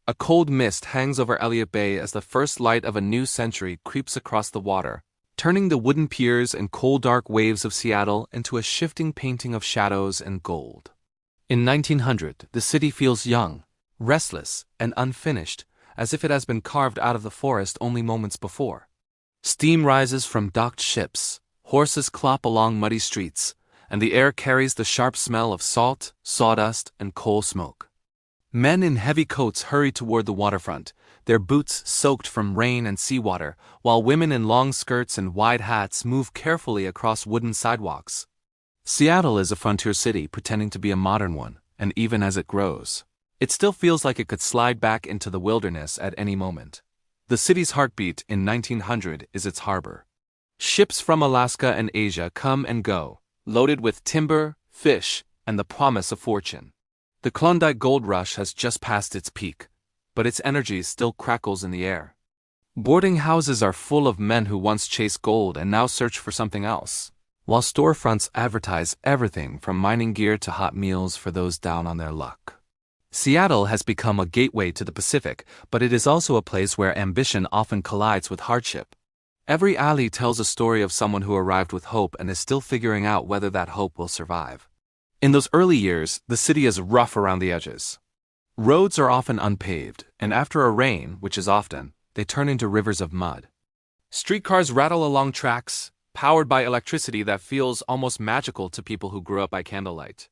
A cold mist hangs over Elliott Bay as the first light of a new century creeps across the water, turning the wooden piers and cold dark waves of Seattle into a shifting painting of shadows and gold. In 1900, the city feels young, restless, and unfinished, as if it has been carved out of the forest only moments before. Steam rises from docked ships, horses clop along muddy streets, and the air carries the sharp smell of salt, sawdust, and coal smoke. Men in heavy coats hurry toward the waterfront, their boots soaked from rain and seawater, while women in long skirts and wide hats move carefully across wooden sidewalks. Seattle is a frontier city pretending to be a modern one, and even as it grows, it still feels like it could slide back into the wilderness at any moment. The city's heartbeat in 1900 is its harbor. Ships from Alaska and Asia come and go, loaded with timber, fish, and the promise of fortune. The Klondike Gold Rush has just passed its peak, but its energy still crackles in the air. Boarding houses are full of men who once chased gold and now search for something else, while storefronts advertise everything from mining gear to hot meals for those down on their luck. Seattle has become a gateway to the Pacific, but it is also a place where ambition often collides with hardship. Every alley tells a story of someone who arrived with hope and is still figuring out whether that hope will survive. In those early years, the city is rough around the edges. Roads are often unpaved, and after a rain, which is often, they turn into rivers of mud. Streetcars rattle along tracks, powered by electricity that feels almost magical to people who grew up by candlelight.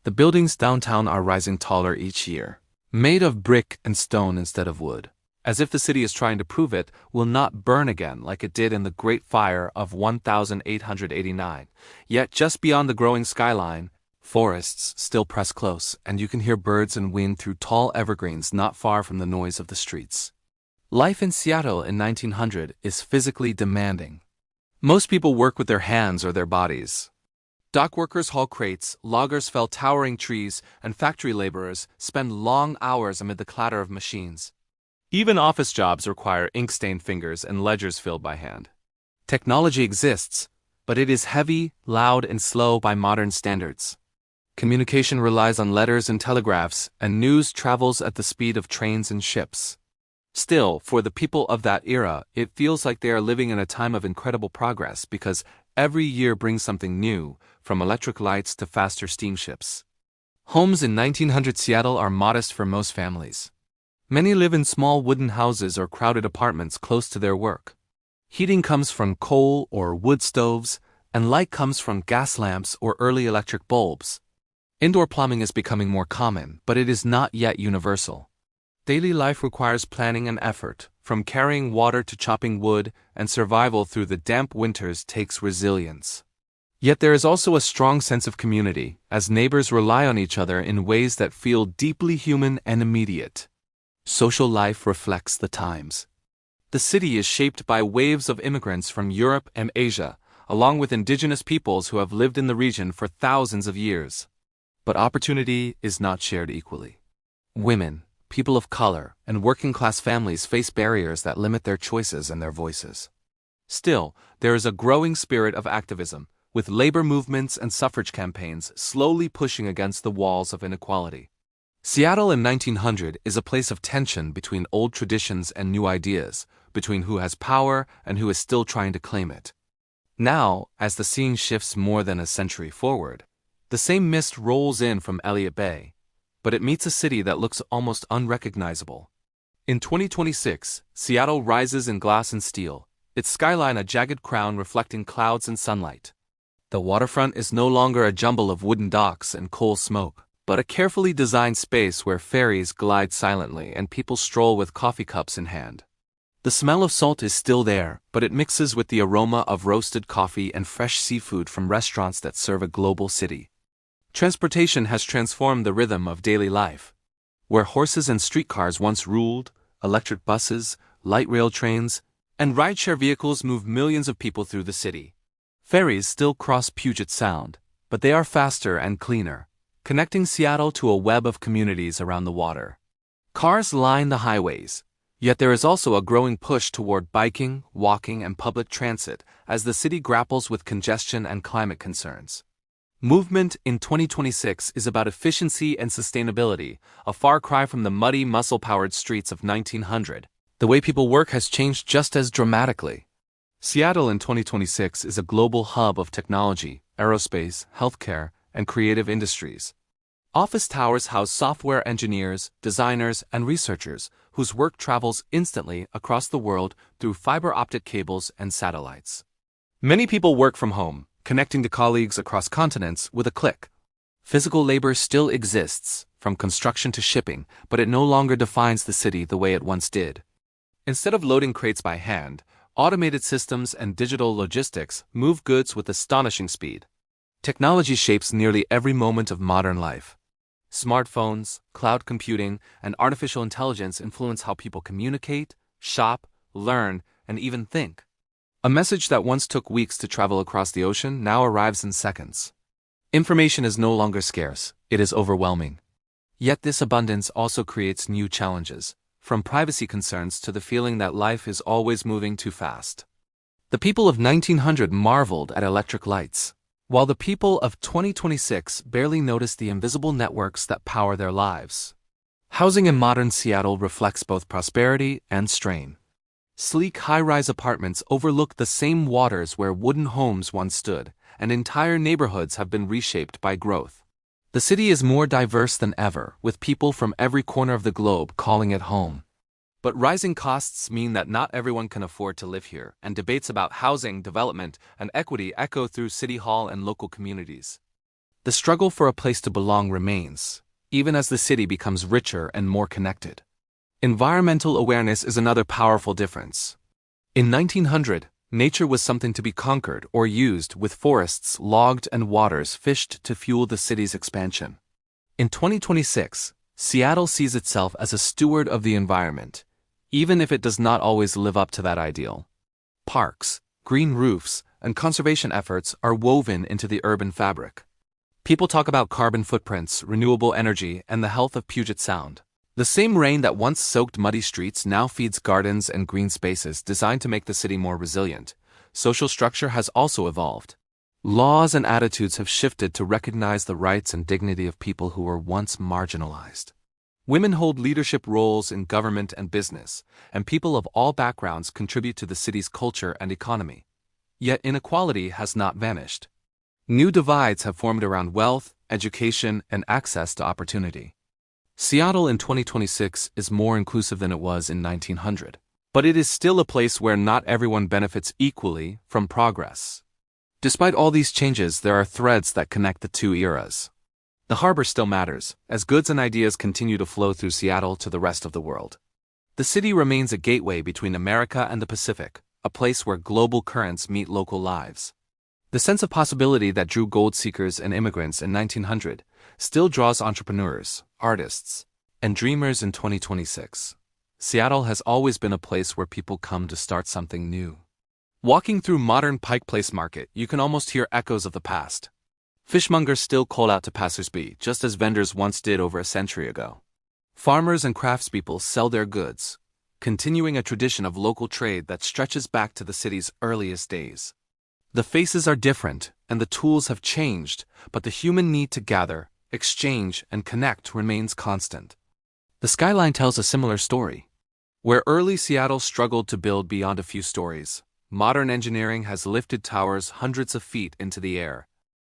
The buildings downtown are rising taller each year, made of brick and stone instead of wood, as if the city is trying to prove it will not burn again like it did in the Great Fire of 1889. Yet just beyond the growing skyline, forests still press close, and you can hear birds and wind through tall evergreens not far from the noise of the streets. Life in Seattle in 1900 is physically demanding. Most people work with their hands or their bodies. Dock workers haul crates, loggers fell towering trees, and factory laborers spend long hours amid the clatter of machines. Even office jobs require ink-stained fingers and ledgers filled by hand. Technology exists, but it is heavy, loud, and slow by modern standards. Communication relies on letters and telegraphs, and news travels at the speed of trains and ships. Still, for the people of that era, it feels like they are living in a time of incredible progress because every year brings something new, from electric lights to faster steamships. Homes in 1900 Seattle are modest for most families. Many live in small wooden houses or crowded apartments close to their work. Heating comes from coal or wood stoves, and light comes from gas lamps or early electric bulbs. Indoor plumbing is becoming more common, but it is not yet universal. Daily life requires planning and effort, from carrying water to chopping wood, and survival through the damp winters takes resilience. Yet there is also a strong sense of community, as neighbors rely on each other in ways that feel deeply human and immediate. Social life reflects the times. The city is shaped by waves of immigrants from Europe and Asia, along with indigenous peoples who have lived in the region for thousands of years. But opportunity is not shared equally. Women, people of color, and working-class families face barriers that limit their choices and their voices. Still, there is a growing spirit of activism, with labor movements and suffrage campaigns slowly pushing against the walls of inequality. Seattle in 1900 is a place of tension between old traditions and new ideas, between who has power and who is still trying to claim it. Now, as the scene shifts more than a century forward, the same mist rolls in from Elliott Bay, but it meets a city that looks almost unrecognizable. In 2026, Seattle rises in glass and steel, its skyline a jagged crown reflecting clouds and sunlight. The waterfront is no longer a jumble of wooden docks and coal smoke, but a carefully designed space where ferries glide silently and people stroll with coffee cups in hand. The smell of salt is still there, but it mixes with the aroma of roasted coffee and fresh seafood from restaurants that serve a global city. Transportation has transformed the rhythm of daily life. Where horses and streetcars once ruled, electric buses, light rail trains, and rideshare vehicles move millions of people through the city. Ferries still cross Puget Sound, but they are faster and cleaner, connecting Seattle to a web of communities around the water. Cars line the highways, yet there is also a growing push toward biking, walking, and public transit as the city grapples with congestion and climate concerns. Movement in 2026 is about efficiency and sustainability, a far cry from the muddy, muscle-powered streets of 1900. The way people work has changed just as dramatically. Seattle in 2026 is a global hub of technology, aerospace, healthcare, and creative industries. Office towers house software engineers, designers, and researchers whose work travels instantly across the world through fiber optic cables and satellites. Many people work from home, connecting to colleagues across continents with a click. Physical labor still exists, from construction to shipping, but it no longer defines the city the way it once did. Instead of loading crates by hand, automated systems and digital logistics move goods with astonishing speed. Technology shapes nearly every moment of modern life. Smartphones, cloud computing, and artificial intelligence influence how people communicate, shop, learn, and even think. A message that once took weeks to travel across the ocean now arrives in seconds. Information is no longer scarce, it is overwhelming. Yet this abundance also creates new challenges, from privacy concerns to the feeling that life is always moving too fast. The people of 1900 marveled at electric lights, while the people of 2026 barely notice the invisible networks that power their lives. Housing in modern Seattle reflects both prosperity and strain. Sleek high-rise apartments overlook the same waters where wooden homes once stood, and entire neighborhoods have been reshaped by growth. The city is more diverse than ever, with people from every corner of the globe calling it home. But rising costs mean that not everyone can afford to live here, and debates about housing, development, and equity echo through City Hall and local communities. The struggle for a place to belong remains, even as the city becomes richer and more connected. Environmental awareness is another powerful difference. In 1900, nature was something to be conquered or used, with forests logged and waters fished to fuel the city's expansion. In 2026, Seattle sees itself as a steward of the environment, even if it does not always live up to that ideal. Parks, green roofs, and conservation efforts are woven into the urban fabric. People talk about carbon footprints, renewable energy, and the health of Puget Sound. The same rain that once soaked muddy streets now feeds gardens and green spaces designed to make the city more resilient. Social structure has also evolved. Laws and attitudes have shifted to recognize the rights and dignity of people who were once marginalized. Women hold leadership roles in government and business, and people of all backgrounds contribute to the city's culture and economy. Yet inequality has not vanished. New divides have formed around wealth, education, and access to opportunity. Seattle in 2026 is more inclusive than it was in 1900, but it is still a place where not everyone benefits equally from progress. Despite all these changes, there are threads that connect the two eras. The harbor still matters, as goods and ideas continue to flow through Seattle to the rest of the world. The city remains a gateway between America and the Pacific, a place where global currents meet local lives. The sense of possibility that drew gold seekers and immigrants in 1900 still draws entrepreneurs, artists, and dreamers in 2026. Seattle has always been a place where people come to start something new. Walking through modern Pike Place Market, you can almost hear echoes of the past. Fishmongers still call out to passersby, just as vendors once did over a century ago. Farmers and craftspeople sell their goods, continuing a tradition of local trade that stretches back to the city's earliest days. The faces are different, and the tools have changed, but the human need to gather, exchange, and connect remains constant. The skyline tells a similar story. Where early Seattle struggled to build beyond a few stories, modern engineering has lifted towers hundreds of feet into the air.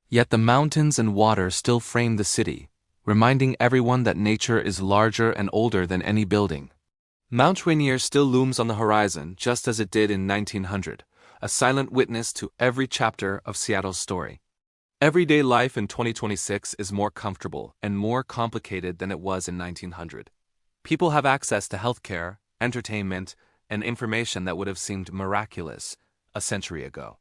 Yet the mountains and water still frame the city, reminding everyone that nature is larger and older than any building. Mount Rainier still looms on the horizon, just as it did in 1900. A silent witness to every chapter of Seattle's story. Everyday life in 2026 is more comfortable and more complicated than it was in 1900. People have access to healthcare, entertainment, and information that would have seemed miraculous a century ago.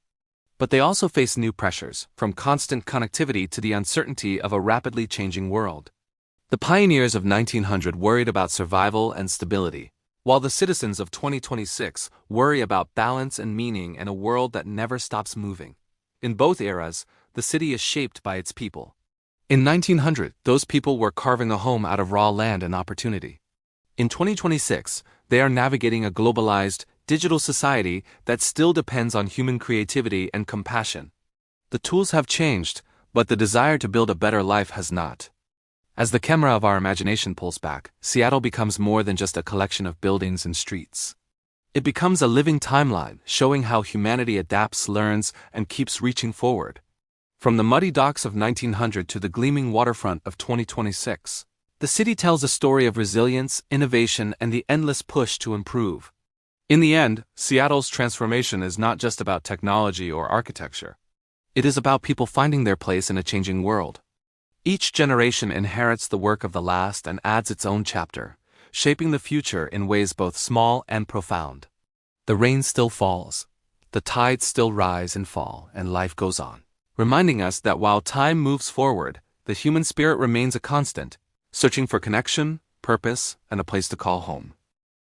But they also face new pressures, from constant connectivity to the uncertainty of a rapidly changing world. The pioneers of 1900 worried about survival and stability, while the citizens of 2026 worry about balance and meaning in a world that never stops moving. In both eras, the city is shaped by its people. In 1900, those people were carving a home out of raw land and opportunity. In 2026, they are navigating a globalized, digital society that still depends on human creativity and compassion. The tools have changed, but the desire to build a better life has not. As the camera of our imagination pulls back, Seattle becomes more than just a collection of buildings and streets. It becomes a living timeline, showing how humanity adapts, learns, and keeps reaching forward. From the muddy docks of 1900 to the gleaming waterfront of 2026, the city tells a story of resilience, innovation, and the endless push to improve. In the end, Seattle's transformation is not just about technology or architecture. It is about people finding their place in a changing world. Each generation inherits the work of the last and adds its own chapter, shaping the future in ways both small and profound. The rain still falls, the tides still rise and fall, and life goes on, reminding us that while time moves forward, the human spirit remains a constant, searching for connection, purpose, and a place to call home.